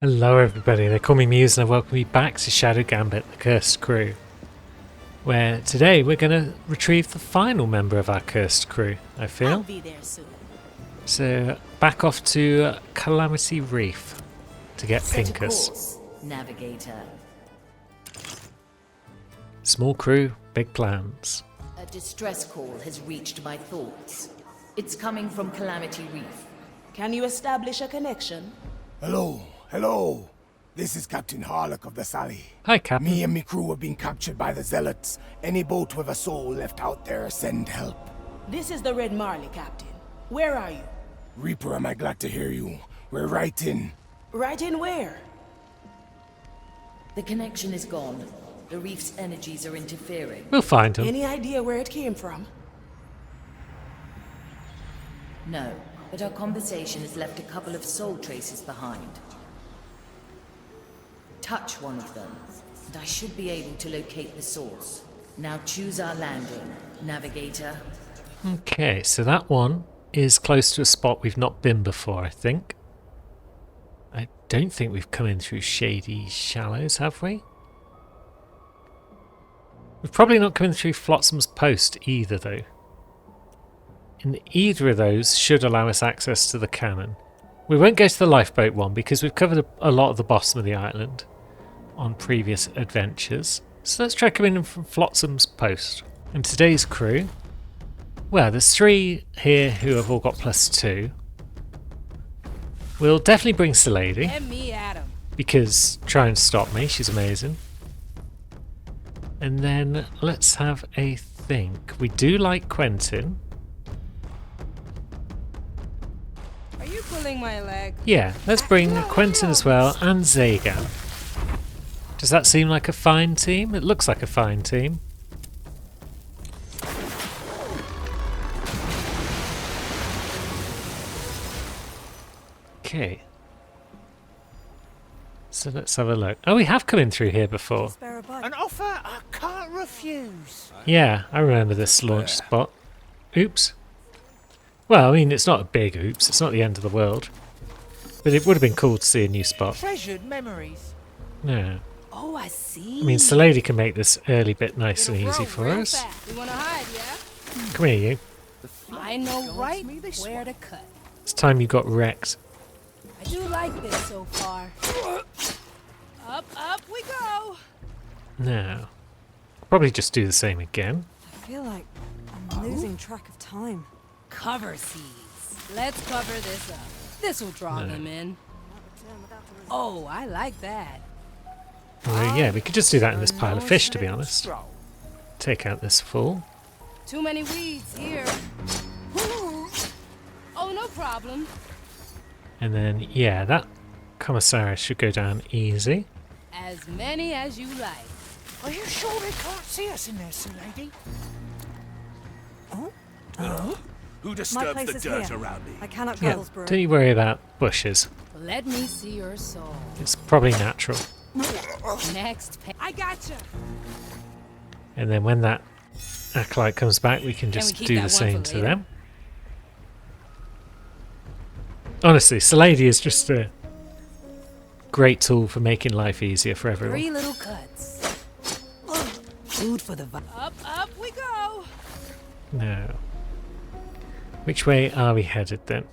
Hello everybody, they call me Muse and I welcome you back to Shadow Gambit, the Cursed Crew, where today we're going to retrieve the final member of our Cursed Crew, I I'll feel. be there soon. So back off to Calamity Reef to get Set a Pincus. course, Navigator. Small crew, big plans. A distress call has reached my thoughts. It's coming from Calamity Reef. Can you establish a connection? Hello. This is Captain Harlock of the Sally. Hi Captain. Me and me crew have been captured by the Zealots. Any boat with a soul left out there, send help. This is the Red Marley, Captain. Where are you? Reaper, am I glad to hear you. We're right in. Right in where? The connection is gone. The reef's energies are interfering. We'll find him. Any idea where it came from? No, but our conversation has left a couple of soul traces behind. Touch one of them, and I should be able to locate the source. Now choose our landing, Navigator. Okay, so that one is close to a spot we've not been before, I think. I don't think we've come in through Shady Shallows, have we? We've probably not come in through Flotsam's Post either, though. And either of those should allow us access to the cannon. We won't go to the lifeboat one because we've covered a lot of the bottom of the island on previous adventures. So let's try coming in from Flotsam's Post. And today's crew, well, there's 3 here who have all got +2. We'll definitely bring Salady And me, Adam. because try and stop me, she's amazing. And then let's have a think. We do like Quentin. Are you pulling my leg? Yeah, let's bring Quentin as well and Zagan. Does that seem like a fine team? It looks like a fine team. Okay. So let's have a look. Oh, we have come in through here before. An offer I can't refuse. Yeah, I remember this launch spot. Oops. Well, I mean, it's not a big oops. It's not the end of the world. But it would have been cool to see a new spot. Treasured memories. No. Oh, I see. I mean, Salady can make this early bit nice and easy for us. You wanna hide, yeah? Come here, you. I know right where to cut. It's time you got wrecked. I do like this so far. Up we go. Now. Probably just do the same again. I feel like I'm losing track of time. Cover seas. Let's cover this up. This will draw them in. Oh, I like that. Well, yeah, we could just do that in this pile of fish, to be honest. Take out this fool. Too many weeds here. Oh, no problem. And then, yeah, that Commissaris should go down easy. As many as you like. Are you sure they can't see us in there, Sir Lady? Who My disturbs place the is dirt here. around me? I cannot Yeah, Gurglesborough. don't you worry about bushes. Let me see your soul. It's probably natural. Next I gotcha. And then when that acolyte comes back, we can we just keep do that the one same for to later? them. Honestly, Salady is just a great tool for making life easier for everyone. 3 little cuts. Food for the Up we go. Now, which way are we headed then?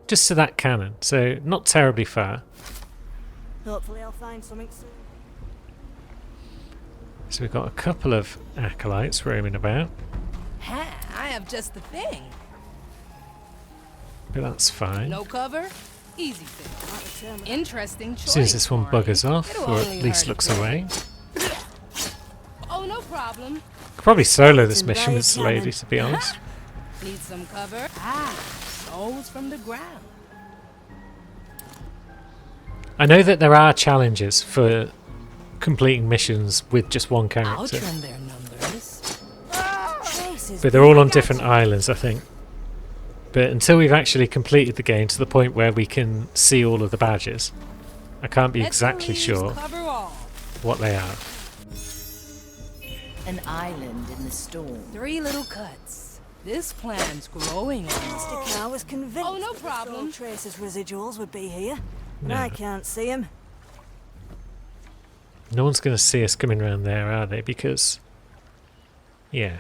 Just to that cannon, so not terribly far. Hopefully I'll find something soon. So we've got a couple of acolytes roaming about, Ha, I have just the thing. but that's fine. No cover, easy thing. Interesting choice. As soon as this one Marty. buggers off, It'll or at only least hurt looks a bit. away. Oh, no problem. Could probably solo this It's mission with very Salady, to be honest. Need some cover? Ah, souls from the ground. I know that there are challenges for completing missions with just one I'll character, trim their numbers. Traces. but they're all on different islands, I think. But until we've actually completed the game to the point where we can see all of the badges, I can't be Let the exactly leaves sure Cover all. what they are. An island in the storm. 3 little cuts. This plan's growing on us. Mr. Cow was convinced Oh, no that the problem. Soul Traces residuals would be here. And I can't see him. No one's going to see us coming around there, are they? Because, yeah.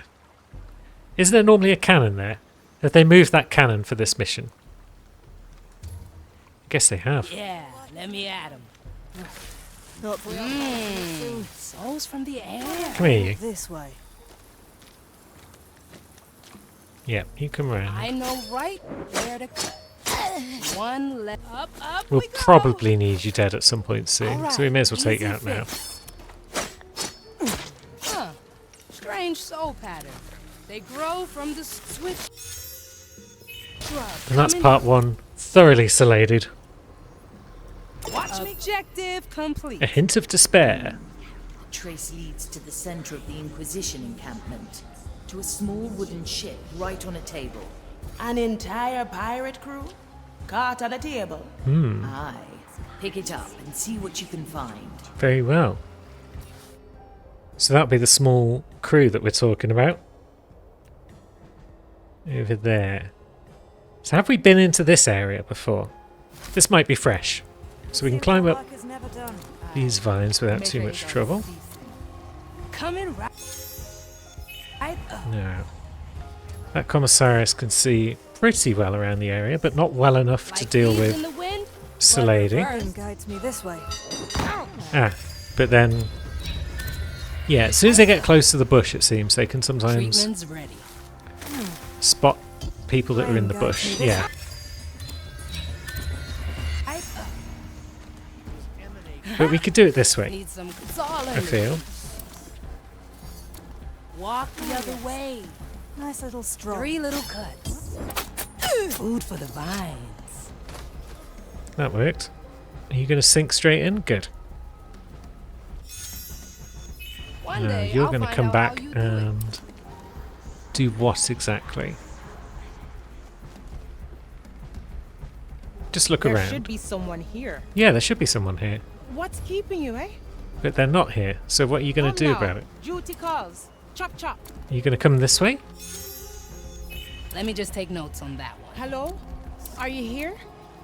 Isn't there normally a cannon there? Have they moved that cannon for this mission? I guess they have. Yeah, let me at him. Hopefully I'll find something soon. Souls from the air. Come here, you. This way. Yeah, you come around. I know right where to cut. One left. Up, We'll we go. probably need you dead at some point soon, All so we may as well right, take you easy out now. fix. Huh. Strange soul pattern. They grow from the swift shrub. And that's Coming- part 1, thoroughly salated. Watch me. Objective complete. A hint of despair. The trace leads to the center of the Inquisition encampment, to a small wooden ship right on a table. An entire pirate crew? Caught on a table? Aye. Pick it up and see what you can find. Very well. So that'll be the small crew that we're talking about. Over there. So have we been into this area before? This might be fresh. So we can climb up Work is never done. these vines without too much trouble. Coming right. No. That commissarius can see pretty well around the area, but not well enough to Like deal leaves with in the wind. Salady. Burn guides me this way. Ah, but then... Yeah, as soon as they get close to the bush, it seems, they can sometimes Treatment's ready. spot people that are in the bush. Yeah. But we could do it this way, Need some. It's all I in feel. Walk the other way. Nice little stroll. 3 little cuts. Food for the vines. That worked. Are you going to sink straight in? Good. One No, day you're I'll going to find come out how back you do it. and do what exactly? Just look There around. should be someone here. Yeah, there should be someone here. What's keeping you, eh? But they're not here. So what are you going to do Come now. about it? Duty calls. Chop chop. Are you going to come this way? Let me just take notes on that one. Hello? Are you here?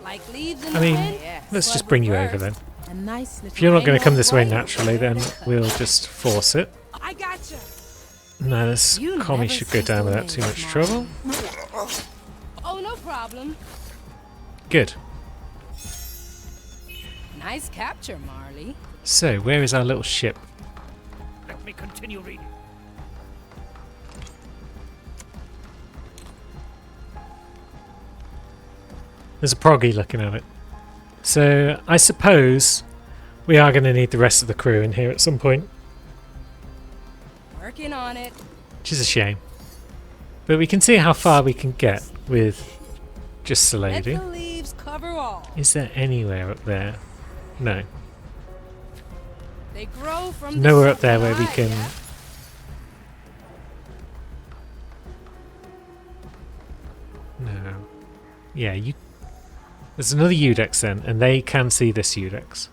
Like leaves in I the mean, wind. let's but just bring you over reversed. then. A nice If little... you're not going to come know this way right naturally, then where to cut. we'll just force it. I gotcha. No, this You commie never should go cease down to without too amaze, much Martin. trouble. Oh, no problem. Good. Nice capture, Marley. So, where is our little ship? Let me continue reading. There's a proggy looking at it. So, I suppose we are going to need the rest of the crew in here at some point, Working on it. which is a shame. But we can see how far we can get with just the Let lady. the leaves cover all. Is there anywhere up there? No. They grow from Nowhere the up there where we supply, can... yeah? No. Yeah, you... There's another Eudex then, and they can see this Eudex.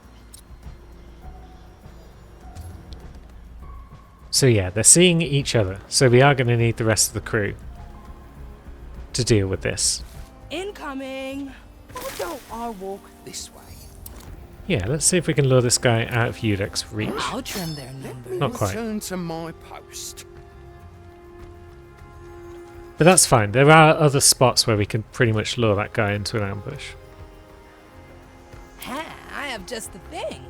So yeah, they're seeing each other. So we are going to need the rest of the crew to deal with this. Incoming. Why don't I walk this way? Yeah, let's see if we can lure this guy out of Eudex reach. I'll trim their numbers. Not quite. Return to my post. But that's fine. There are other spots where we can pretty much lure that guy into an ambush. Ha, I have just the thing.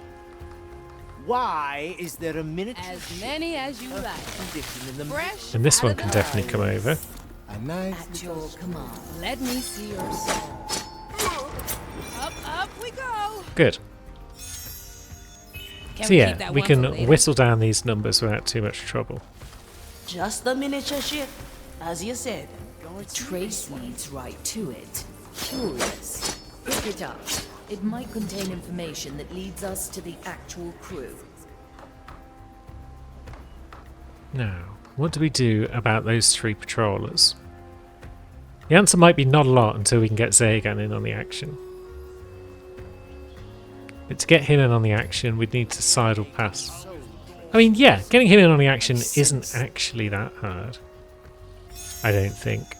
Why is there a miniature As many as you like. condition in the Fresh. And this out one of can the definitely come vines. over. A nice At your command. Let me see your soul. Up we go. Good. Can So we yeah, keep that we one for can later? whittle down these numbers without too much trouble. Just the miniature ship, as you said. The trace leads right to it. Curious. Pick it up. It might contain information that leads us to the actual crew. Now, what do we do about those 3 patrollers? The answer might be not a lot until we can get Zagan in on the action. But to get him in on the action, we'd need to sidle past. I mean, yeah, getting him in on the action isn't actually that hard. I don't think.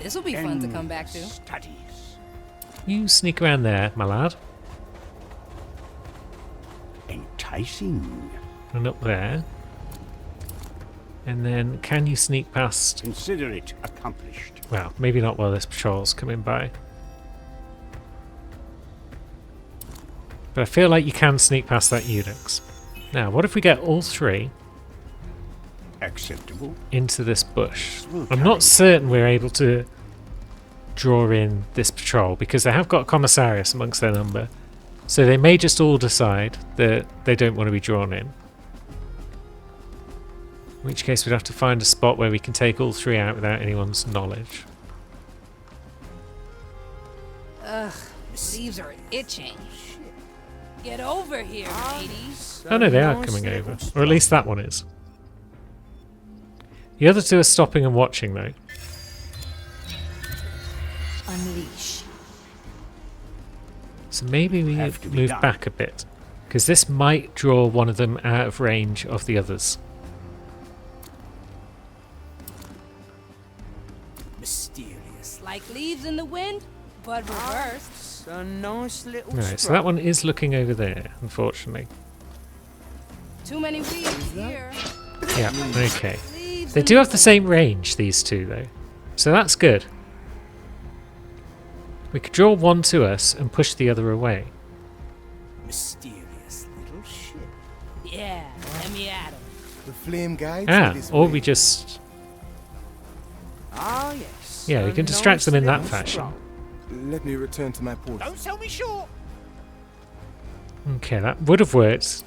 This will be fun to come back to. studies? You sneak around there, my lad. enticing. And up there. And then, can you sneak past? Consider it accomplished. Well, maybe not while this patrol's coming by. But I feel like you can sneak past that Eudex. Now, what if we get all three Acceptable. into this bush? We'll I'm carry not certain we're able to draw in this patrol because they have got Commissarius amongst their number. So they may just all decide that they don't want to be drawn in. In which case we'd have to find a spot where we can take all three out without anyone's knowledge. Ugh, leaves are itching. Get over here, lady. Oh no, they are coming over. Or at least that one is. The other two are stopping and watching though. Unleash. So maybe we Have to be move done. back a bit. Because this might draw one of them out of range of the others. Mysterious. Like leaves in the wind, but reversed. It's a nice little Right, so that one is looking over there, unfortunately. Too many weeds here. Yeah, okay. Leaves They in do have the wind. same range, these two, though. So that's good. We could draw one to us and push the other away. mysterious little shit. Yeah, let me at him. The flame guides Ah, me this or way. we just... Ah, yes. Yeah, we a can distract them in that nice fashion. little Let me return to my post. Don't sell me short. Okay, that would have worked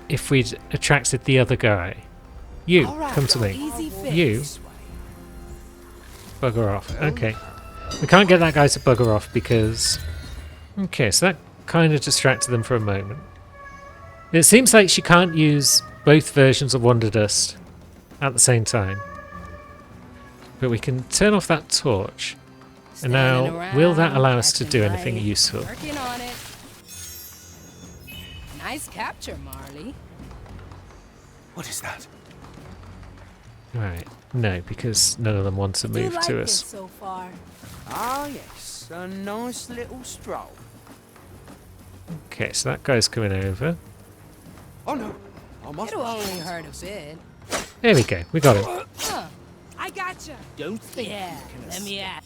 if we'd attracted the other guy. You, All right, come to me. Easy fix. You, bugger off. Okay. We can't get that guy to bugger off because... Okay, so that kind of distracted them for a moment. It seems like she can't use both versions of Wonderdust at the same time. But we can turn off that torch. And now, Standing will that around, allow us to acting do anything right. useful? Working on it. Nice capture, Marley. What is that? Right. No, because none of them want to Do move like to this us. so far. Ah, yes. A nice little stroll. Okay, so that guy's coming over. Oh no, I must. It'll only hurt a bit. There we go. We got him. Huh. I gotcha. Don't think Yeah, you can let me at.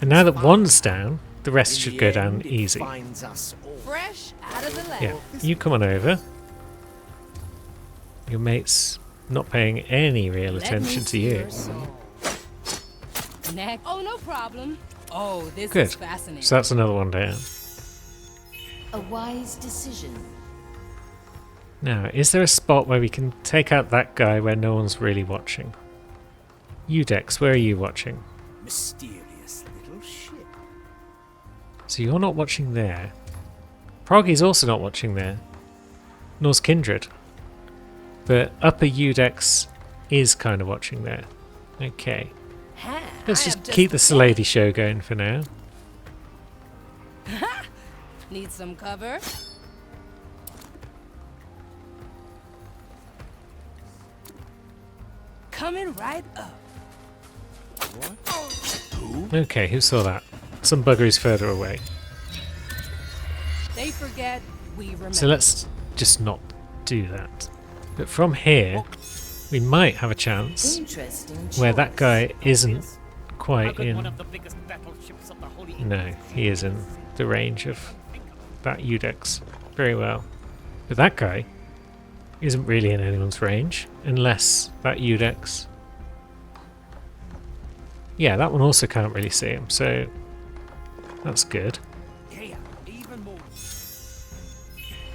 And now that one's down, the rest In should the go end, down it easy. finds us all. Fresh out of the lab. Yeah, you come on over. Your mate's not paying any real Let me attention to see you. your soul. Neck. Oh, no problem. Oh, this Good. is fascinating. So that's another one down. A wise decision. Now, is there a spot where we can take out that guy where no one's really watching? Eudex, where are you watching? Mysterious little shit. So you're not watching there. Proggy's also not watching there. Nor's Kindred. But Upper Eudex is kind of watching there. Okay. Ha, Let's I just have keep the the Lady show going for now. Need some cover? Coming right up. Okay, who saw that? Some bugger who's further away. They forget, we remember. So let's just not do that. But from here, we might have a chance Interesting where that choice. guy isn't How quite could one in... of the biggest battleships of the Holy No, he is in the range of that Eudex. Very well. But that guy isn't really in anyone's range, unless that Eudex... Yeah, that one also can't really see him, so that's good. Yeah, even more.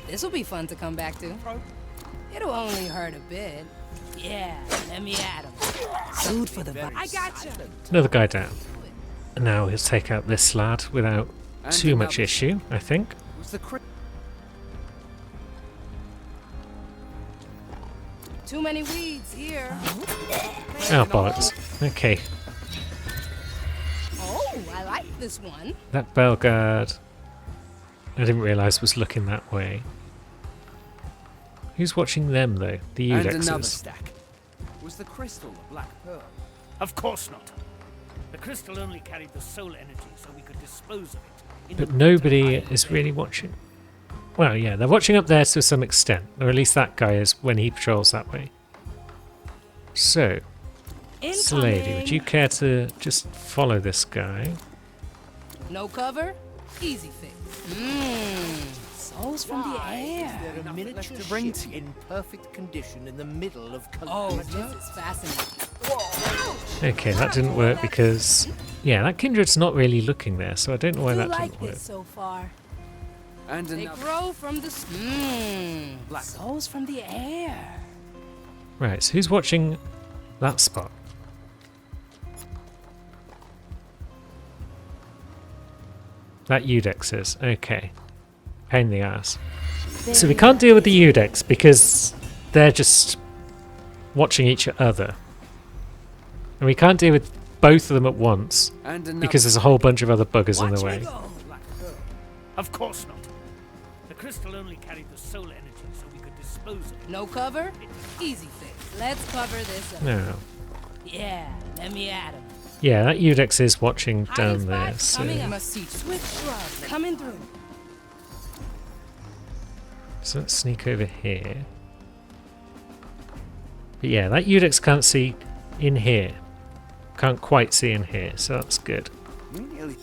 This'll be fun to come back to. It'll only hurt a bit. Yeah, let me at him. Food for the body. I gotcha. Another guy down. And now we'll take out this lad without And too much another. issue, I think. Was the Too many weeds here. Oh, bollocks. Okay, Oh, I like this one. that Belguard, I didn't realise was looking that way. Who's watching them, though? The and another Eudexes. stack. Was the crystal a black pearl? Of course not. The crystal only carried the soul energy so we could dispose of it. But nobody is really watching. Well, yeah, they're watching up there to some extent, or at least that guy is when he patrols that way. So, Slady, would you care to just follow this guy? No cover? Easy fix. Souls from the air. There a miniature ship in perfect condition in the middle of Oh, Calamity. this is fascinating. Okay, that didn't work because... Yeah, that Kindred's not really looking there, so I don't know why that like didn't work. this so far. And They another. grow from the souls from the air. Right, so who's watching that spot? That Eudex is. Okay. Pain in the ass. So we can't deal with the Eudex because they're just watching each other. And we can't deal with both of them at once And another. because there's a whole bunch of other buggers in the way. Of course not. The crystal only carried the soul energy so we could dispose of it. No cover? Easy fix. Let's cover this up. No. Yeah, let me at him. Yeah, that Eudex is watching down there, Spot so... coming up. Swift shrub coming through. So let's sneak over here. But yeah, that Eudex can't see in here. Can't quite see in here, so that's good. We nearly.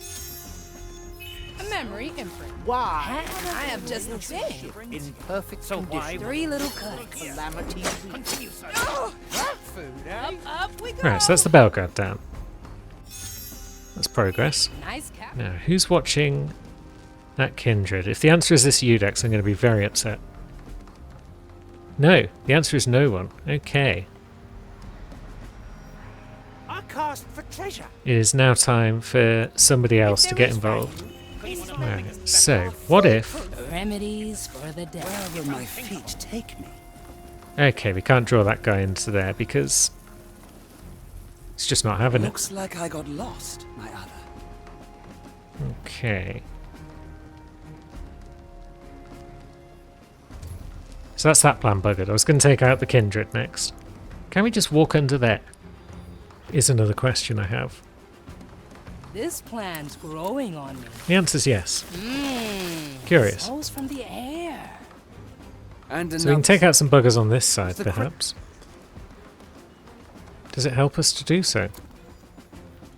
A memory imprint. Why? I have just the thing. In perfect So condition. why 3 little cuts. Calamity. continue, sir? Food out. Up we go. Right, so that's the Belguard down. That's progress. Nice cap. Now, who's watching that Kindred? If the answer is this Eudex, I'm going to be very upset. No, the answer is no one. Okay. I cast for treasure. It is now time for somebody else to get involved. Right, so, what if... Remedies for the dead. Where will my feet take me? Okay, we can't draw that guy into there because... it's just not having it. Looks like I got lost, my other. Okay. So that's that plan buggered. I was going to take out the Kindred next. Can we just walk under there? Is another question I have. This plan's growing on me. The answer's yes. Curious. Souls from the air. And So we can take out some buggers on this side, the cri- perhaps. Does it help us to do so?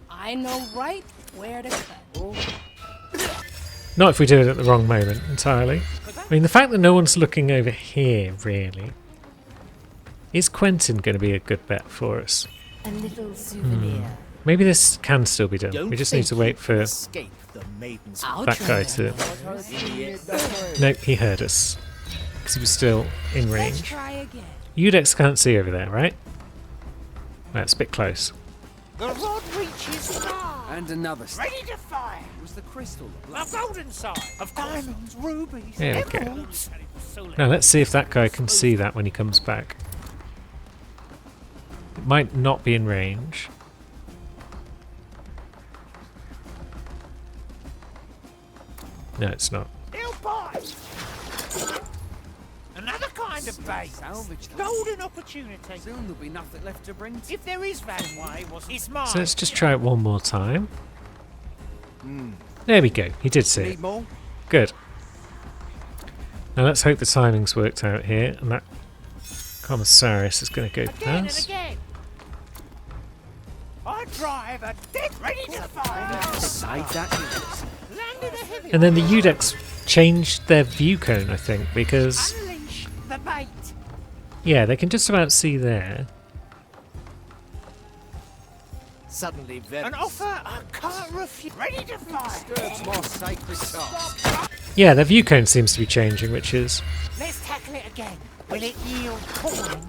I know right where to cut. Not if we do it at the wrong moment entirely. I mean, the fact that no one's looking over here, really. Is Quentin going to be a good bet for us? A little souvenir. Maybe this can still be done. Don't We just need to think wait you for can escape the maiden's I'll that try guy that. to... Nope, he heard us. Because he was still in Let's range. try again. Eudex can't see over there, right? That's a bit close. The rod reaches far. And another. Ready to fire. It was the crystal. A golden side. Of diamonds, rubies, There we go. emeralds. Now let's see if that guy can see that when he comes back. It might not be in range. No, it's not. They'll bite. Another kind of bait. Salvage them. Golden opportunity. Soon there'll be nothing left to bring to. If there is Van Way, it's mine. So let's just try it one more time. There we go. He did see it. Need more? Good. Now let's hope the timing's worked out here and that Commissarius is going to go Again and past. again. I drive a dead ready to fire. Side that is. Landed a heavy. And then the Eudex changed their view cone, I think, because... Unleash the bait. yeah, they can just about see there. Suddenly very... An offer I can't refuse. Ready to fire. Disturbs more sacred task. Yeah, their view cone seems to be changing, which is... Let's tackle it again. Will it yield corn?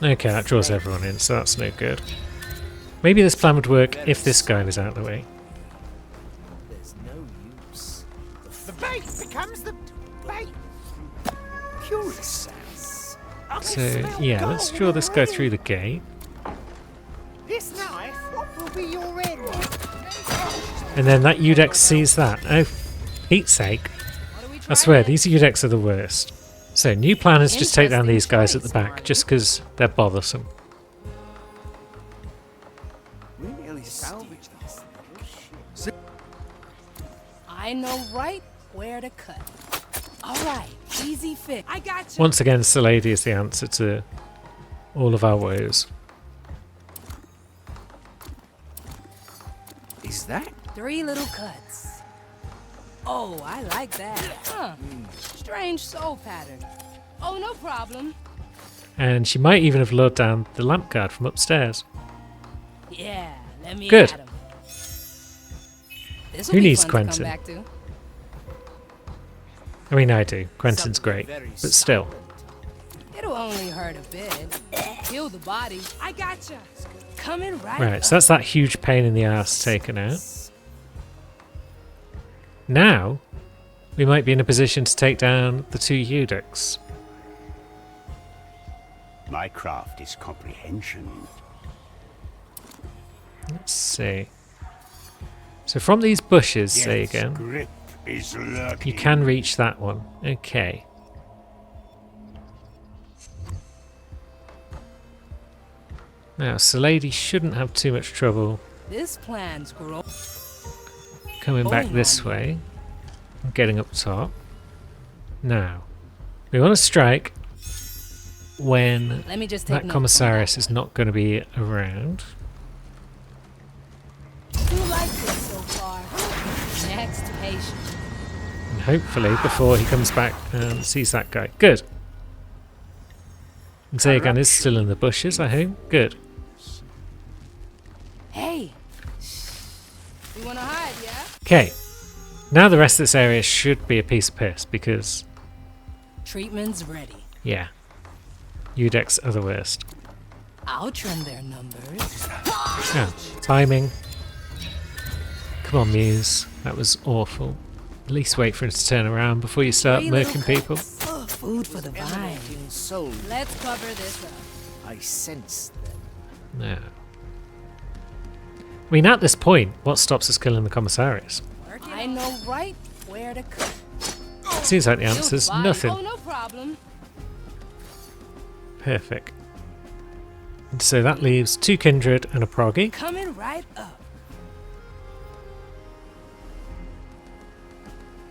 okay, that draws everyone in, so that's no good. Maybe this plan would work if this guy was out of the way. There's no use. The bait becomes the bait. Curious. I can So, smell yeah, let's gold draw this guy already. through the gate. This knife, what will be your end? And then that Eudex sees that. Oh, for Pete's sake. What do we try I swear, next? these Eudex are the worst. So, new plan is just take down Interesting these guys at the choice, back, Marty. just because they're bothersome. We nearly salvaged this. I I know right where to cut. All right, easy fix. I got you. Once again, Salady is the answer to all of our woes. Is that? 3 little cuts. Oh, I like that. Huh. Strange soul pattern. Oh, no problem. And she might even have lured down the lamp guard from upstairs. Yeah, let me Good. at him. This'll Who be needs fun to come Quentin? back to. I mean, I do. Quentin's great. But still. It'll only hurt a bit. Heal the body. I gotcha. Coming right Right, so that's that huge pain in the ass taken out. Now, we might be in a position to take down the 2 eunuchs. My craft is comprehension. Let's see. So from these bushes, say Death's again, grip is lurking. you can reach that one. Okay. Now, Salady shouldn't have too much trouble This plan's growing. coming back this way and getting up top. Now, we want to strike when Let me just take that notes. commissarius is not going to be around. Do like this so far. Next patient. And hopefully before he comes back and sees that guy. Good. And Zagan is still in the bushes, I hope. Good. Hey. You wanna hide, yeah? Okay. Now the rest of this area should be a piece of piss because, Treatment's ready. yeah, Eudex are the worst. I'll trim their numbers. Yeah, timing. Come on, Muse. That was awful. At least wait for him to turn around before you start 3 little murking people. cuts. Food for the vine. Emanating soul. Let's cover this up. I sense them. No. I mean, at this point, what stops us killing the commissarius? I know right where to cut. Seems like the Heal the answer's body. nothing. Oh, no problem. Perfect. And so that leaves 2 kindred and a proggy. Coming right up.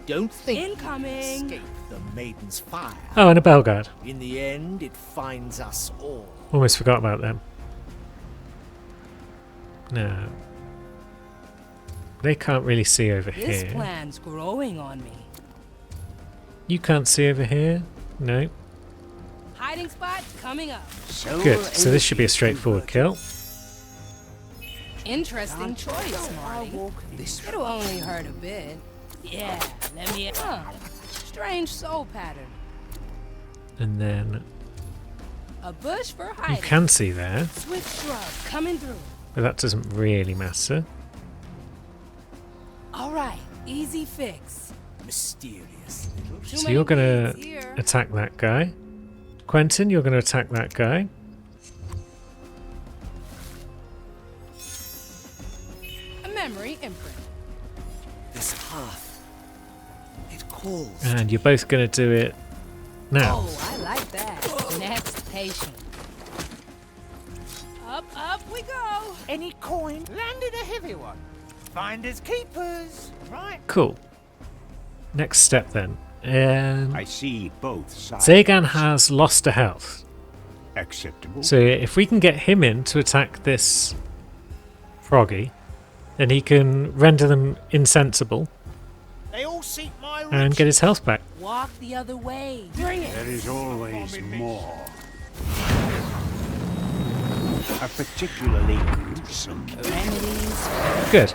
Don't think Incoming. escape the maiden's fire. Oh, and a Belguard. In the end, it finds us all. Almost forgot about them. No. They can't really see over This here. plan's growing on me. You can't see over here? No. Hiding spot coming up. Good. So this should be a straightforward kill. Interesting choice, Marty. This It'll only hurt a bit. Yeah, let me. Strange soul pattern. And then A bush for you hiding. can see there, Switch shrub coming through. but that doesn't really matter. All right, easy fix. mysterious. Too So many you're going beads to here. attack that guy. Quentin, you're going to attack that guy. A memory imprint. This path, it calls. And you're both going to do it now. Oh, I like that. Next patient. Up we go. Any coin? Landed a heavy one. Finders keepers, right? Cool. Next step then. I see both sides. Zagan has lost a health. Acceptable. So if we can get him in to attack this froggy, then he can render them insensible They all seek my and get his health back. Walk the other way. Bring it. There is always more. A particularly gruesome. Remedies. Good.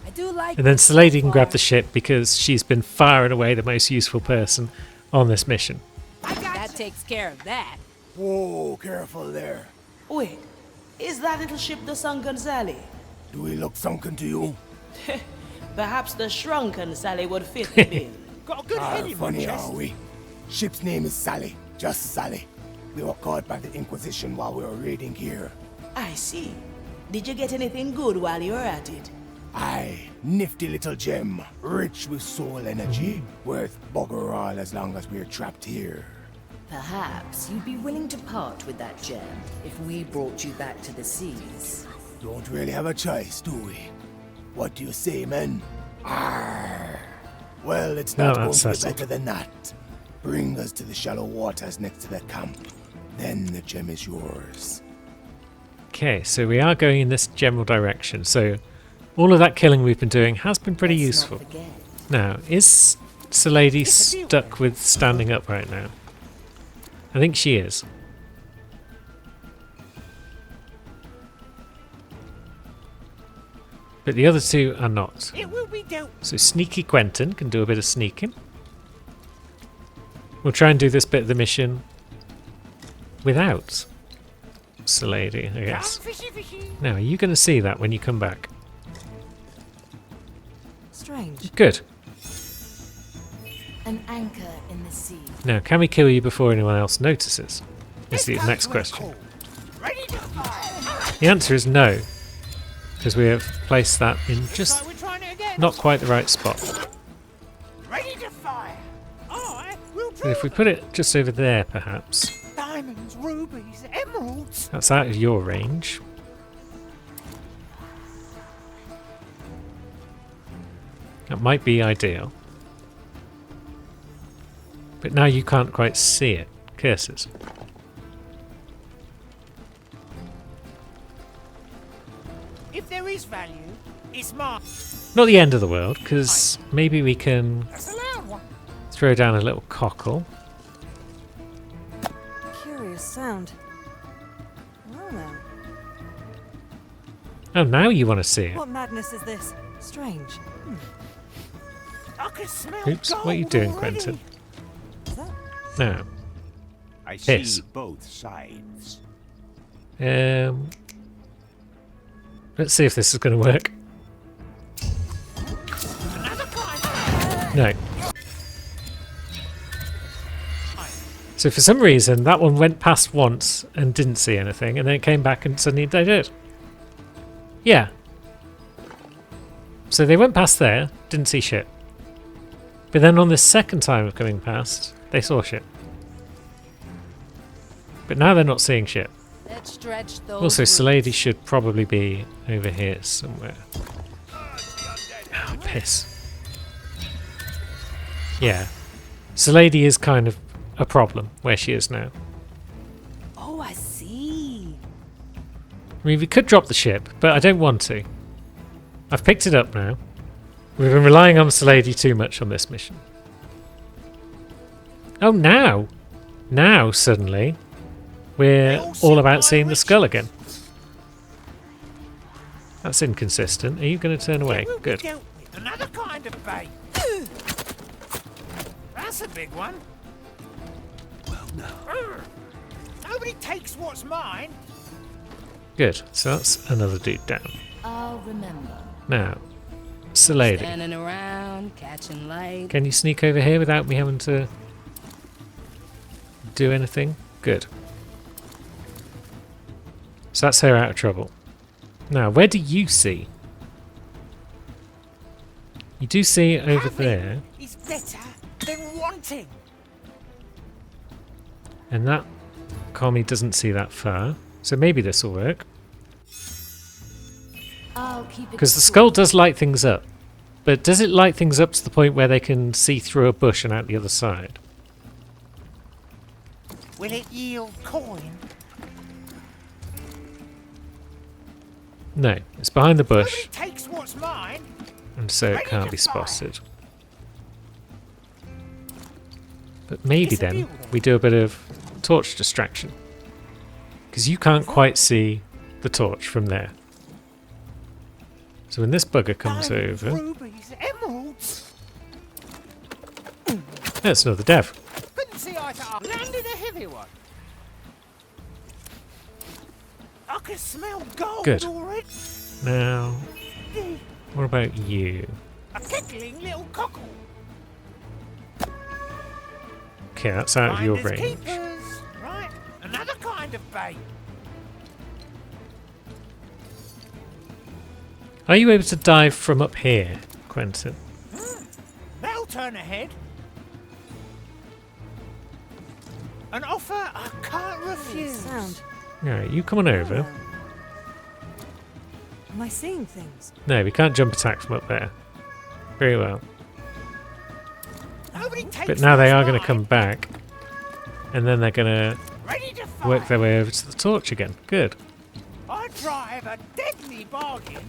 I do like. And then this Salady so can grab far. the ship because she's been far and away the most useful person on this mission. That takes care of that. Whoa, careful there. Wait, is that little ship the sunken Sally? Do we look sunken to you? Perhaps the shrunken Sally would fit the bill. Got a good head in my Funny, chest. are we? Ship's name is Sally. Just Sally. We were caught by the Inquisition while we were raiding here. I see. Did you get anything good while you were at it? Aye, nifty little gem, rich with soul energy, worth bugger all as long as we're trapped here. Perhaps you'd be willing to part with that gem if we brought you back to the seas. Don't really have a choice, do we? What do you say, men? Arr! Well, it's No, not going that's to be settled. better than that. Bring us to the shallow waters next to the camp. Then the gem is yours. Okay, so we are going in this general direction. So all of that killing we've been doing has been pretty Let's useful. not forget. Now, is Lady stuck with standing up right now? I think she is. But the other two are not. It will be dealt. So Sneaky Quentin can do a bit of sneaking. We'll try and do this bit of the mission without Lady, I guess. Fishy, fishy. Now, are you going to see that when you come back? Strange. Good. An anchor in the sea. Now, can we kill you before anyone else notices? Is the next question. Ready to fire. The answer is no, because we have placed that in just So we're trying it again. not quite the right spot. Ready to fire. I will But draw if we put it just over there, perhaps, diamonds, rubies, emeralds. that's out of your range. That might be ideal. But now you can't quite see it. Curses. If there is value, it's mine. Not the end of the world, because maybe we can That's a loud one. throw down a little cockle. Curious sound. Well then, Oh, now you want to see it. what madness is this? Strange. I can smell Oops, what are you gold doing, already. Quentin? Is that Now, I see Yes. both sides. let's see if this is going to work. Another kind. No. So for some reason, that one went past once and didn't see anything, and then it came back and suddenly they did. Yeah. So they went past there, didn't see shit. But then on the second time of coming past, they saw shit. But now they're not seeing shit. Let's stretch those. Also, roots. Salady should probably be over here somewhere. Oh, piss. Yeah. Salady is kind of a problem where she is now. Oh, I see. I mean, we could drop the ship, but I don't want to. I've picked it up now. We've been relying on Salady too much on this mission. Oh, now! Now, suddenly, we're all about seeing the skull again. That's inconsistent. Are you going to turn away? It will be Good. dealt with. Another kind of bait. That's a big one. Well, no. Nobody takes what's mine. Good. So that's another dude down. I'll remember. Now, Salady. Standing around, catching light. Can you sneak over here without me having to do anything? Good. So that's her out of trouble. Now, where do you see? You do see over Having there, is better than wanting. and that commie doesn't see that far. So maybe this will work. I'll keep it. Because the skull does light things up. But does it light things up to the point where they can see through a bush and out the other side? Will it yield coin? No, it's behind the bush, Nobody takes what's mine. and so it can't be spotted. But maybe then we do a bit of torch distraction. Because you can't quite see the torch from there. So when this bugger comes Diamonds, over... rubies, emeralds. That's another dev. Couldn't see eye to eye. Landed a heavy one. I can smell gold Good. already. Now, what about you? A tickling little cockle. Okay, that's out of your Finders range. keepers. Right, another kind of bait. Are you able to dive from up here, Quentin? That'll turn ahead. An offer I can't refuse. sound? Alright, you come on over. Well, am I seeing things? No, we can't jump attack from up there. Very well. But now they are going to come back. And then they're going to work their way over to the torch again. Good. I drive a deadly bargain.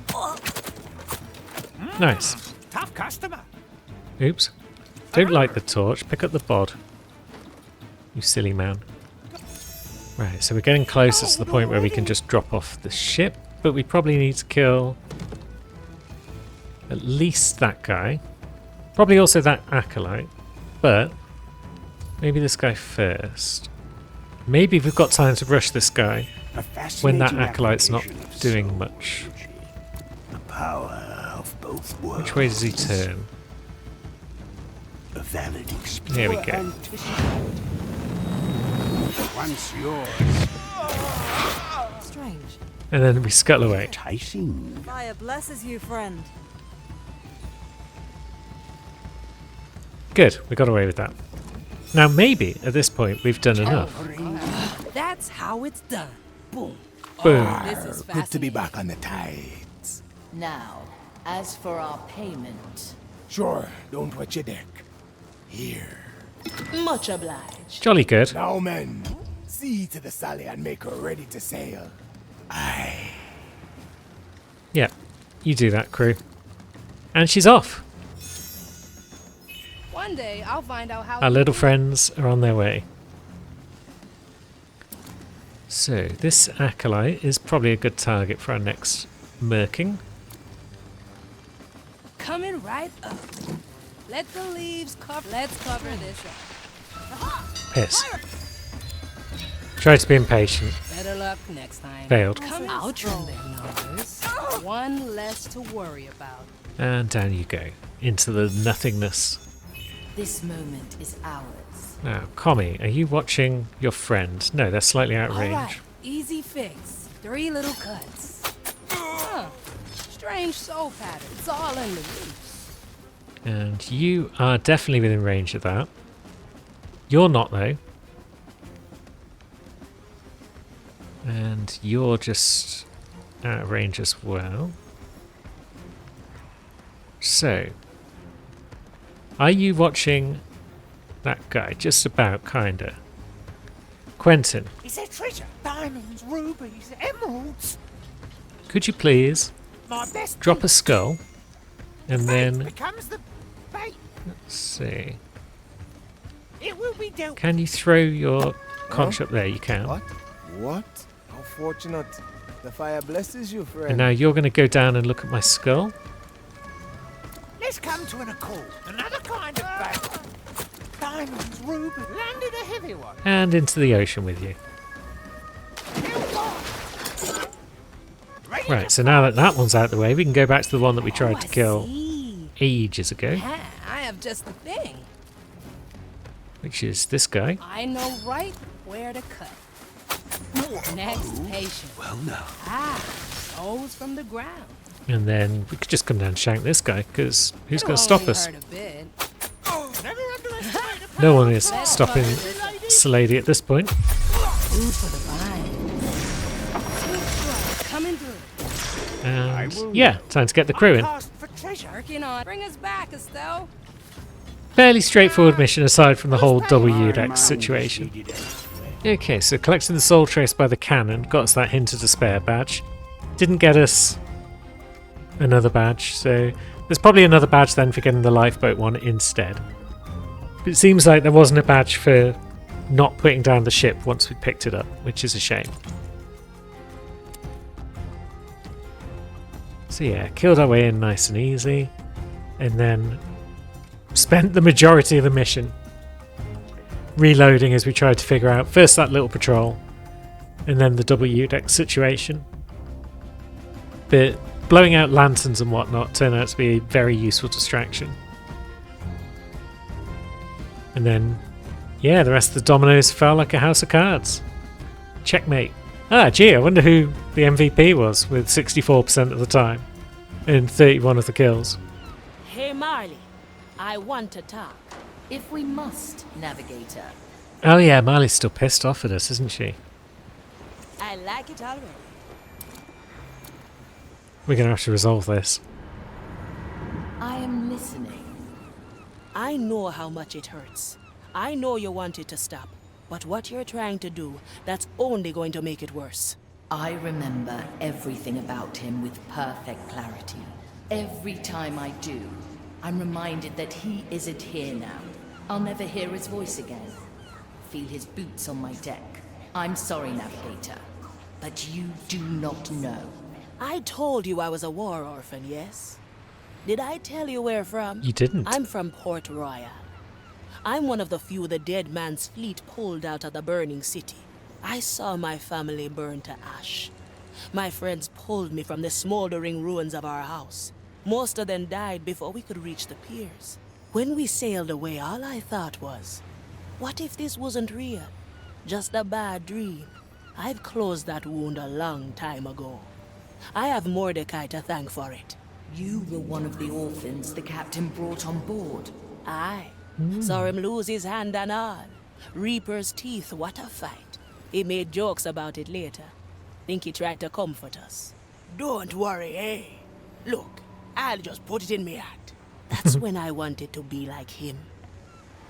Nice. Tough customer. Oops. Don't light the torch. Pick up the bod. You silly man. Right, so we're getting closer to the point where we can just drop off the ship. But we probably need to kill at least that guy. Probably also that acolyte. But maybe this guy first. Maybe we've got time to rush this guy when that acolyte's not doing much. The power of both worlds. Which way does he turn? A valid experience. There we go. Once yours. Strange. And then we scuttle away. Enticing. Fire blesses you, friend. Good, we got away with that. Now maybe at this point we've done enough. That's how it's done. Boom. Boom. This is Good to be fascinating. back on the tides. Now, as for our payment, Sure, don't wet your deck. Here. Much obliged. Jolly good. Now, men, see to the Sally and make her ready to sail. Aye. Yeah, you do that, crew. And she's off. One day I'll find out how. Our little friends are on their way. So, this acolyte is probably a good target for our next murking. Coming right up. Let the leaves cover. Let's cover this up. Piss. Try to be impatient. Better luck next time. Failed. Come out, trim their numbers. One less to worry about. And down you go. Into the nothingness. this moment is ours. Now, Commie, are you watching your friend? No, they're slightly out of range. Alright, easy fix. 3 little cuts. Huh. Strange soul pattern. It's all in the roots. And you are definitely within range of that. You're not, though. And you're just out of range as well. So, are you watching that guy? Just about, kinda. Quentin, Is there treasure? Diamonds, rubies, emeralds. could you please My best drop a skull? And bait then, becomes the bait. let's see. It will be dealt. Can you throw your conch up there? You can. What? What? How fortunate. The fire blesses you, friend. And now you're going to go down and look at my skull. Let's come to an accord. Another kind of bait. Diamonds, rubies. Landed a heavy one. And into the ocean with you. Ready Right, so now that that one's out of the way, we can go back to the one that we tried Oh, to I kill see. ages ago, Yeah, I have just the thing. which is this guy. I know right where to cut. Next patient. Well, now. Ah, souls from the ground. And then we could just come down and shank this guy, because who's It'll going to stop only us? hurt a bit. Never underestimate a No one is Let's stopping cover this. Salady at this point. Food for the vine. Sweet truck coming through. And yeah, time to get the crew in. Cast for treasure. Working on. Bring us back, Estelle. Fairly straightforward mission aside from the whole WDEX situation. Okay, so collecting the soul trace by the cannon got us that Hint of Despair badge. Didn't get us another badge, so there's probably another badge then for getting the lifeboat one instead. But it seems like there wasn't a badge for not putting down the ship once we picked it up, which is a shame. So yeah, killed our way in nice and easy, and then spent the majority of the mission reloading as we tried to figure out first that little patrol and then the WDEX situation. But blowing out lanterns and whatnot turned out to be a very useful distraction. And then, yeah, the rest of the dominoes fell like a house of cards. Checkmate. Ah, gee, I wonder who the MVP was with 64% of the time and 31 of the kills. Hey, Marley, I want to talk. If we must, Navigator. Oh yeah, Marley's still pissed off at us, isn't she? I like it already. We're going to have to resolve this. I am listening. I know how much it hurts. I know you want it to stop. But what you're trying to do, that's only going to make it worse. I remember everything about him with perfect clarity. Every time I do, I'm reminded that he isn't here now. I'll never hear his voice again. Feel his boots on my deck. I'm sorry, Navigator, but you do not know. I told you I was a war orphan, yes? Did I tell you where from? You didn't. I'm from Port Royal. I'm one of the few the dead man's fleet pulled out of the burning city. I saw my family burn to ash. My friends pulled me from the smoldering ruins of our house. Most of them died before we could reach the piers. When we sailed away, all I thought was, what if this wasn't real? Just a bad dream. I've closed that wound a long time ago. I have Mordecai to thank for it. You were one of the orphans the captain brought on board. Aye. Saw him lose his hand and all. Reaper's teeth, what a fight. He made jokes about it later. Think he tried to comfort us. Don't worry, eh? Look, I'll just put it in me hat. That's when I wanted to be like him.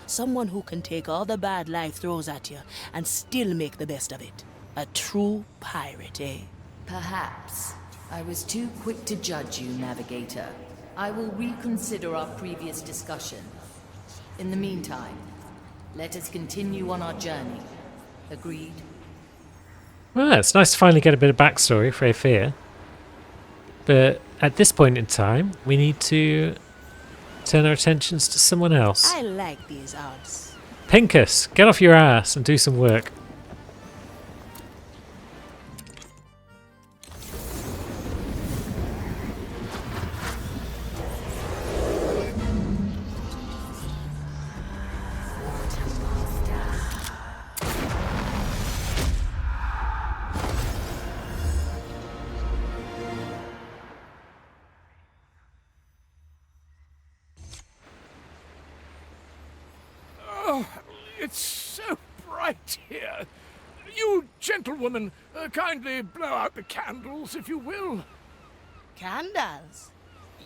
Someone who can take all the bad life throws at you and still make the best of it. A true pirate, eh? Perhaps. I was too quick to judge you, Navigator. I will reconsider our previous discussion. In the meantime, let us continue on our journey. Agreed? Well, it's nice to finally get a bit of backstory for Aethea. But at this point in time, we need to turn our attentions to someone else. I like these odds. Pincus, get off your ass and do some work. It's so bright here. You gentlewomen, kindly blow out the candles, if you will. Candles?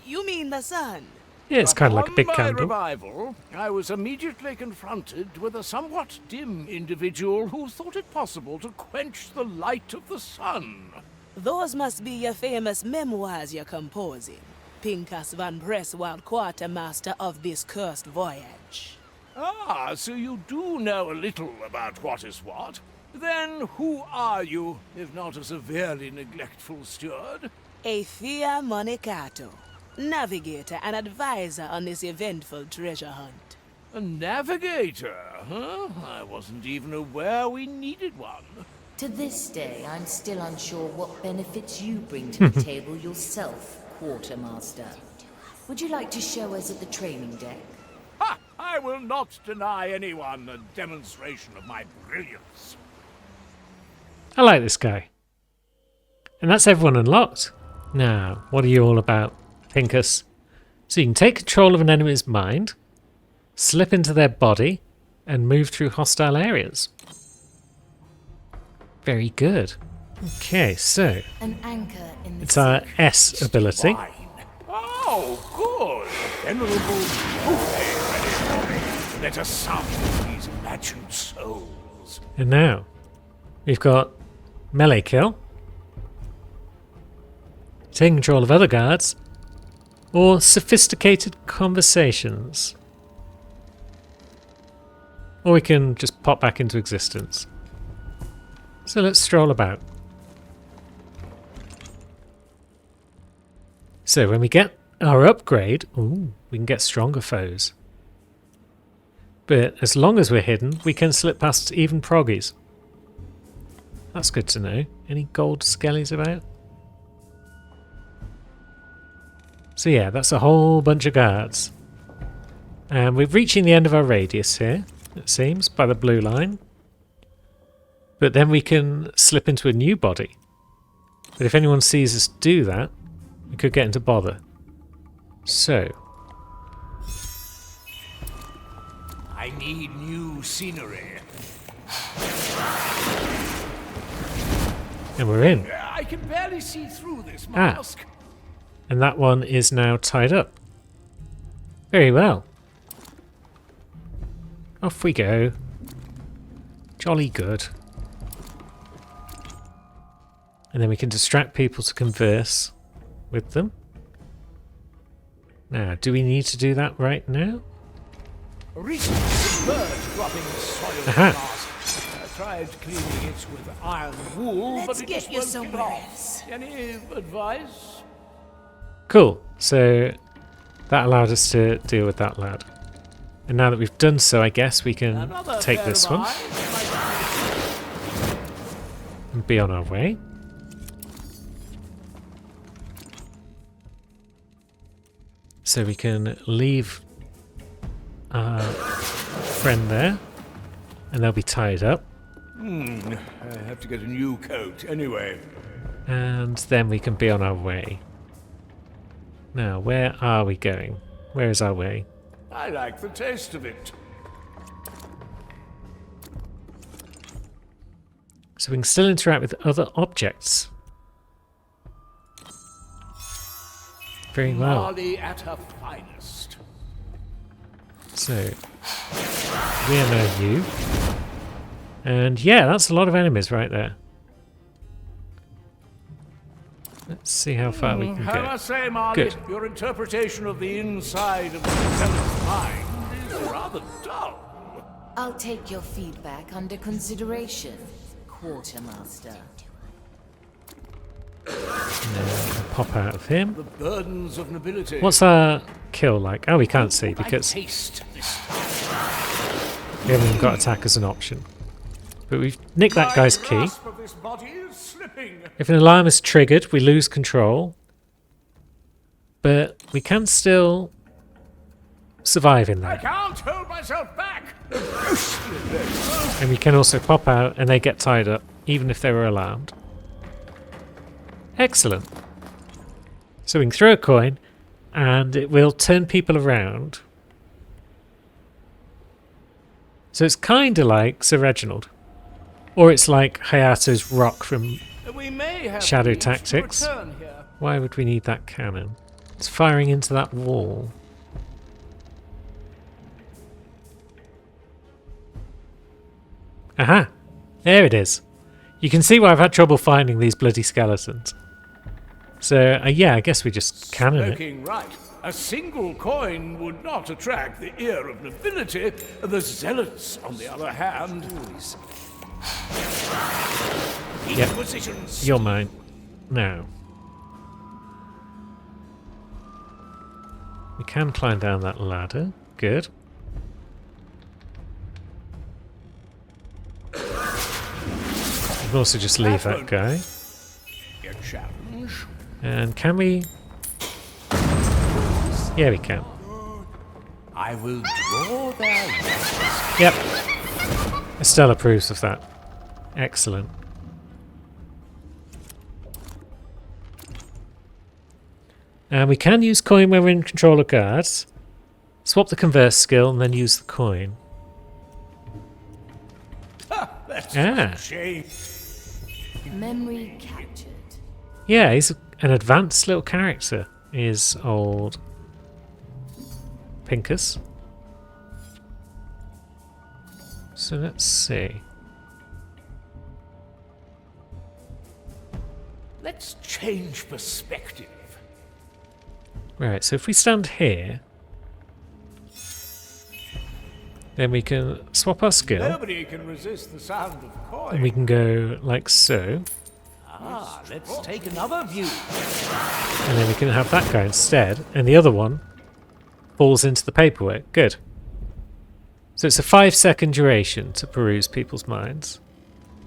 You mean the sun? Yeah, it's kind of like a big Upon my candle. revival, I was immediately confronted with a somewhat dim individual who thought it possible to quench the light of the sun. Those must be your famous memoirs you're composing. Pincus van Presswald, quartermaster of this cursed voyage. Ah, so you do know a little about what is what. Then who are you, if not a severely neglectful steward? Aethea Monicato, navigator and advisor on this eventful treasure hunt. A navigator, huh? I wasn't even aware we needed one. To this day, I'm still unsure what benefits you bring to the table yourself, Quartermaster. Would you like to show us at the training deck? Ha! I will not deny anyone a demonstration of my brilliance. I like this guy. And that's everyone unlocked. Now, what are you all about, Pincus? So you can take control of an enemy's mind, slip into their body, and move through hostile areas. Very good. Okay, so An anchor in the it's our S ability. Fine. Oh, good. Venerable buffet ready for me. Let us sup these imagined souls. And now, we've got melee kill, taking control of other guards, or sophisticated conversations. Or we can just pop back into existence. So let's stroll about. So when we get our upgrade, ooh, we can get stronger foes. But as long as we're hidden, we can slip past even proggies. That's good to know. Any gold skellies about? So yeah, that's a whole bunch of guards. And we're reaching the end of our radius here, it seems, by the blue line. But then we can slip into a new body. But if anyone sees us do that, we could get into bother. So, I need new scenery. and we're in. I can barely see through this mask. And that one is now tied up. Very well. Off we go. Jolly good. And then we can distract people to converse with them. Now, do we need to do that right now? Recently, a bird dropping soil Aha. glass. I tried cleaning it with iron wool, Let's but it get just you won't somewhere come off. else. Any advice? Cool. So that allowed us to deal with that lad. And now that we've done so, I guess we can Another take pair this of one eyes and be on our way. So we can leave our friend there, and they'll be tied up. I have to get a new coat anyway. And then we can be on our way. Now, where are we going? Where is our way? I like the taste of it. So we can still interact with other objects. Very well. Marley at her finest. So, we are now you. And yeah, that's a lot of enemies right there. Let's see how far we can I go. must say, Marley, Good. your interpretation of the inside of the zealot's mind is rather dull. I'll take your feedback under consideration, Quartermaster. Pop out of him. The burdens of nobility. What's our kill like? Oh, we can't see I because taste this we haven't even got attack as an option. But we've nicked that guy's key. grasp of this body is slipping. If an alarm is triggered, we lose control. But we can still survive in I there. can't hold myself back. And we can also pop out and they get tied up, even if they were alarmed. Excellent. So we can throw a coin and it will turn people around. So it's kind of like Sir Reginald. Or it's like Hayato's rock from We may have Shadow reached Tactics. return here. Why would we need that cannon? It's firing into that wall. Aha! There it is. You can see why I've had trouble finding these bloody skeletons. So, yeah, I guess we just cannon it. Smoking right. A single coin would not attract the ear of nobility. The zealots, on the other hand, Yep. Inquisitions. You're mine. Now. We can climb down that ladder. Good. We can also just leave that guy. Your challenge. And can we... Yeah, we can. I will draw their weapons. Yep. Estelle approves of that. Excellent. And we can use coin when we're in control of guards. Swap the converse skill and then use the coin. That's Ah. a shame. Memory captured. Yeah, he's an advanced little character. Is old Pincus. So let's see. Let's change perspective. Right, so if we stand here, then we can swap our skill. Nobody can resist the sound of coin. And we can go like so. Ah, let's take another view. And then we can have that guy instead. And the other one falls into the paperwork. Good. So it's a 5-second duration to peruse people's minds.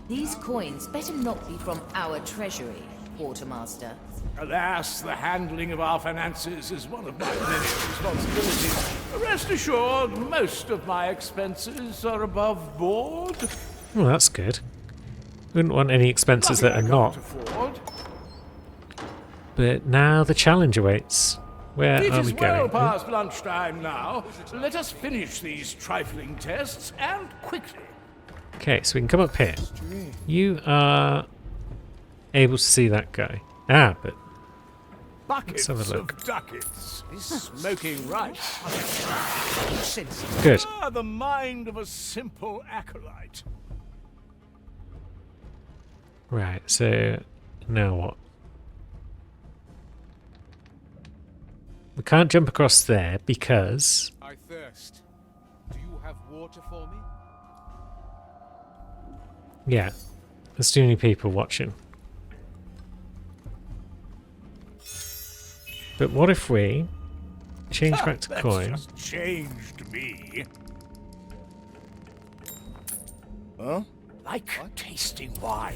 These coins better not be from our treasury, Quartermaster. Alas, the handling of our finances is one of my many responsibilities. Rest assured, most of my expenses are above board. Well, that's good. Wouldn't want any expenses that are Nothing I not. can't afford. But now the challenge awaits. Where It are is we going? well past lunchtime now. Let us finish these trifling tests, and quickly. Okay, so we can come up here. You are able to see that guy. Ah, but Buckets have a look. of ducats. Smoking right. Good. Ah, the mind of a simple acolyte. Right, so now what? We can't jump across there because... I thirst. Do you have water for me? Yeah, there's too many people watching. But what if we change back to That's coin? just changed me. Huh? Like tasting wine.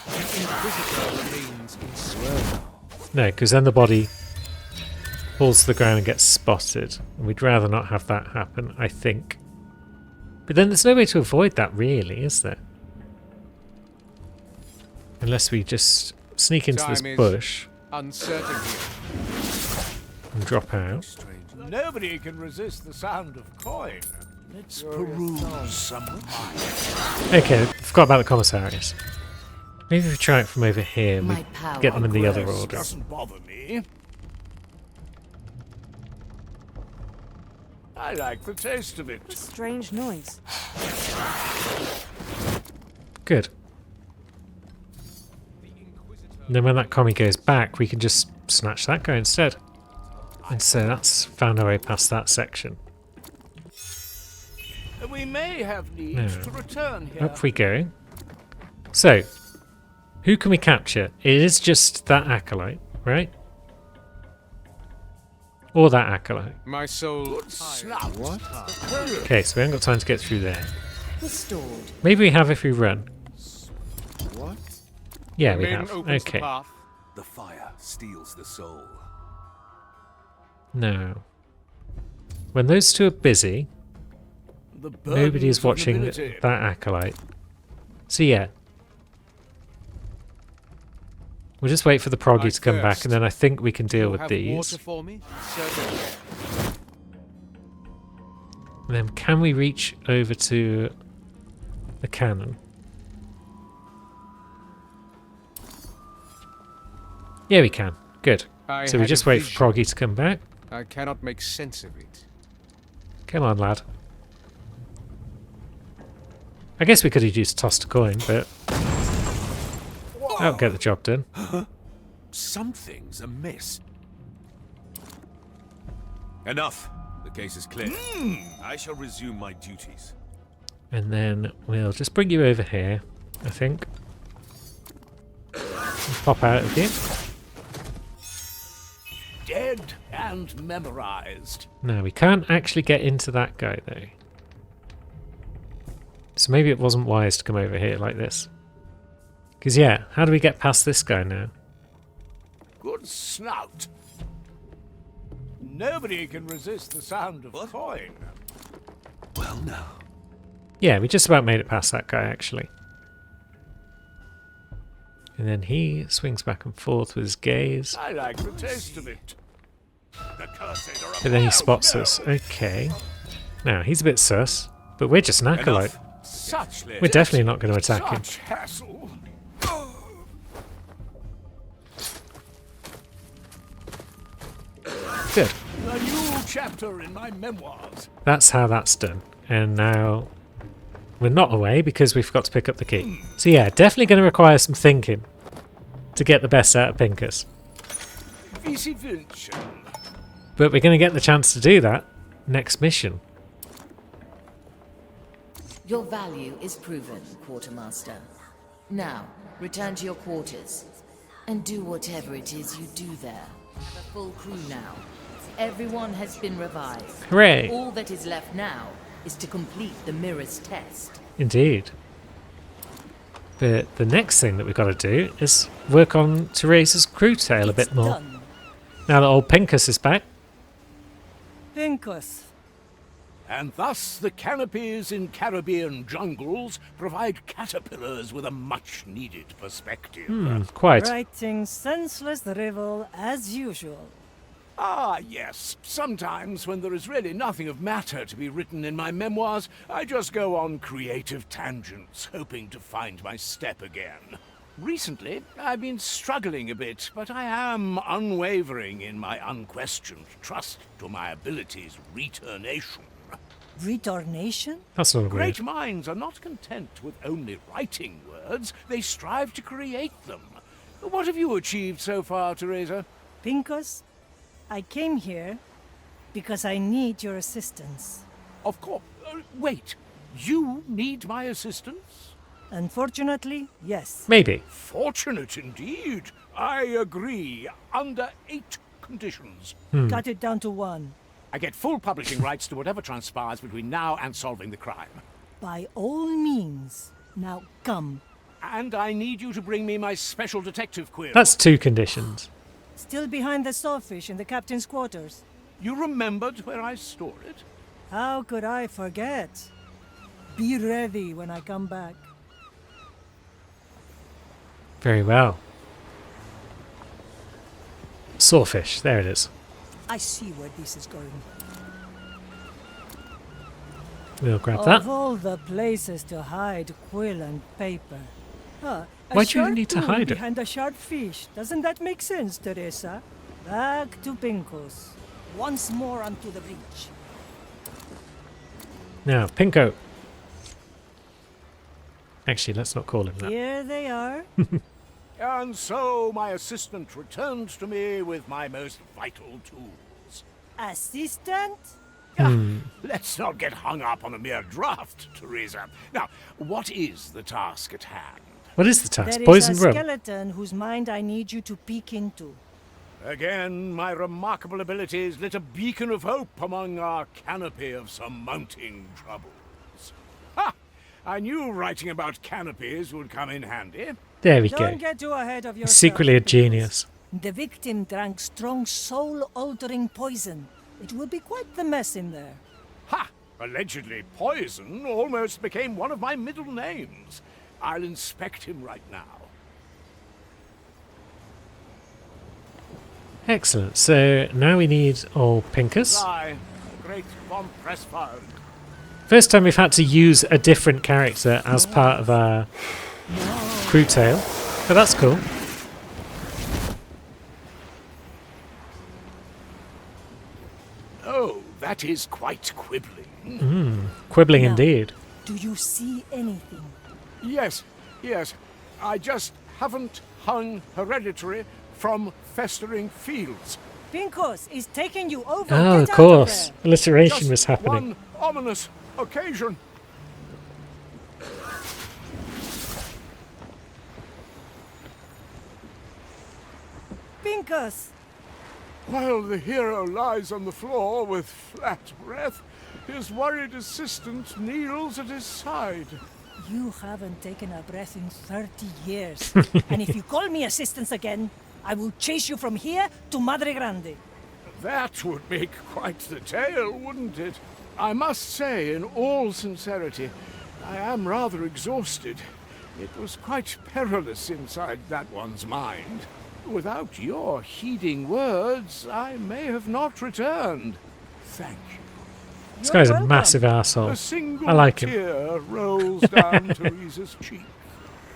The Inquisitor remains in swell. No, because then the body falls to the ground and gets spotted. And we'd rather not have that happen, I think. But then there's no way to avoid that, really, is there? Unless we just sneak into this Time is bush uncertain here. and drop out. Nobody can resist the sound of coin. Let's peruse some mind. Okay, forgot about the commissaries. Maybe if we try it from over here, we My power get them in the other Progress order. doesn't bother me. I like the taste of A it. strange noise. Good. And then when that commie goes back, we can just snatch that guy instead. And so that's found our way past that section. We may have need No. to return here. Up we go. So, who can we capture? It is just that acolyte, right? Or that acolyte. My soul. Snout. What? Okay, so we haven't got time to get through there. Restored. Maybe we have if we run. What? Yeah, The we maiden have. opens the Okay. path. The fire steals the soul. No. When those two are busy, The nobody is burdens of watching nobility. that acolyte. So yeah. We'll just wait for the proggy I to come back, thirst. and then I think we can deal You with have these. water for me? Certainly. And then can we reach over to the cannon? Yeah, we can. Good. I So we had just a wait for vision. Proggy to come back. I cannot make sense of it. Come on, lad. I guess we could have used tossed a coin, but that'll get the job done. Something's amiss. Enough. The case is clear. I shall resume my duties. And then we'll just bring you over here, I think. Pop out of here. Dead and memorized. No, we can't actually get into that guy, though. So maybe it wasn't wise to come over here like this. Because, yeah, how do we get past this guy now? Good snout. Nobody can resist the sound of coin. Well, now. Yeah, we just about made it past that guy, actually. And then he swings back and forth with his gaze. I like the taste of it. The curses are But then he about spots now. us. Okay. Now, he's a bit sus, but we're just an acolyte. Such We're definitely not going to attack him. Such hassle. Good. A new chapter in my memoirs. That's how that's done. And now we're not away because we forgot to pick up the key. So yeah, definitely going to require some thinking to get the best out of Pincus. Vici Vincem. But we're going to get the chance to do that next mission. Your value is proven, Quartermaster. Now, return to your quarters and do whatever it is you do there. The full crew now. Everyone has been revived. Hooray! All that is left now is to complete the mirror's test. Indeed. But the next thing that we've got to do is work on Teresa's crew tale a bit more. Done. Now that old Pincus is back. Pincus. And thus the canopies in Caribbean jungles provide caterpillars with a much-needed perspective. Quite. Writing senseless drivel as usual. Ah, yes. Sometimes when there is really nothing of matter to be written in my memoirs, I just go on creative tangents, hoping to find my step again. Recently, I've been struggling a bit, but I am unwavering in my unquestioned trust to my abilities' returnation. Returnation? That's not Great weird. minds are not content with only writing words, they strive to create them. What have you achieved so far, Teresa? Pincus, I came here because I need your assistance. Of course. Wait, you need my assistance? Unfortunately, yes. Maybe. Fortunate indeed. I agree. Under 8 conditions. Cut it down to 1. I get full publishing rights to whatever transpires between now and solving the crime. By all means. Now come. And I need you to bring me my special detective query. That's 2 conditions. Still behind the sawfish in the captain's quarters. You remembered where I stored it? How could I forget? Be ready when I come back. Very well. Sawfish, there it is. I see where this is going. We'll grab that. Of all the places to hide quill and paper. Why do you need to hide it? Behind a sharp fish. Doesn't that make sense, Teresa? Back to Pincus. Once more onto the beach. Now, Pinko. Actually, let's not call him that. Here they are. And so my assistant returned to me with my most vital tools. Assistant? Let's not get hung up on a mere draft, Teresa. Now, what is the task at hand? What is the task? There is Poison a room. skeleton whose mind I need you to peek into. Again, my remarkable abilities lit a beacon of hope among our canopy of surmounting troubles. Ha! I knew writing about canopies would come in handy. There we Don't go. get too ahead of yourself. Secretly a Pincus. genius. The victim drank strong soul-altering poison. It will be quite the mess in there. Ha! Allegedly poison almost became one of my middle names. I'll inspect him right now. Excellent. So now we need old Pincus. I, the great von Pressfeld. First time we've had to use a different character as part of our crew tale. But that's cool. Oh, that is quite quibbling. Quibbling Now, indeed. Do you see anything? Yes, yes. I just haven't hung Hereditary from Festering Fields. Pincus is taking you over. Oh, Get of out course. there. Alliteration Just was happening. one ominous occasion. Pincus! While the hero lies on the floor with flat breath, his worried assistant kneels at his side. You haven't taken a breath in 30 years. And if you call me assistance again, I will chase you from here to Madre Grande. That would make quite the tale, wouldn't it? I must say, in all sincerity, I am rather exhausted. It was quite perilous inside that one's mind. Without your heeding words, I may have not returned. Thank you. This guy's a welcome. massive asshole. A single I like him. tear rolls down Teresa's cheek.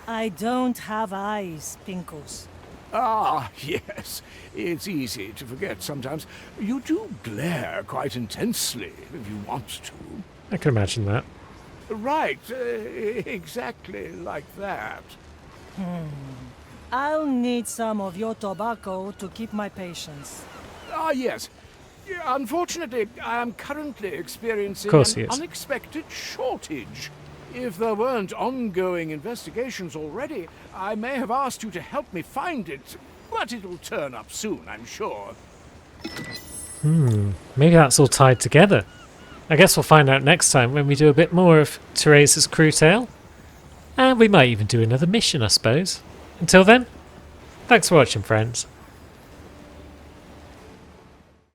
I don't have eyes, Pincus. Ah, yes. It's easy to forget sometimes. You do glare quite intensely if you want to. I can imagine that. Right, exactly like that. I'll need some of your tobacco to keep my patience. Ah, yes. Yeah, unfortunately, I am currently experiencing Of course he an is. unexpected shortage. If there weren't ongoing investigations already, I may have asked you to help me find it. But it'll turn up soon, I'm sure. Maybe that's all tied together. I guess we'll find out next time when we do a bit more of Teresa's crew tale. And we might even do another mission, I suppose. Until then, thanks for watching, friends.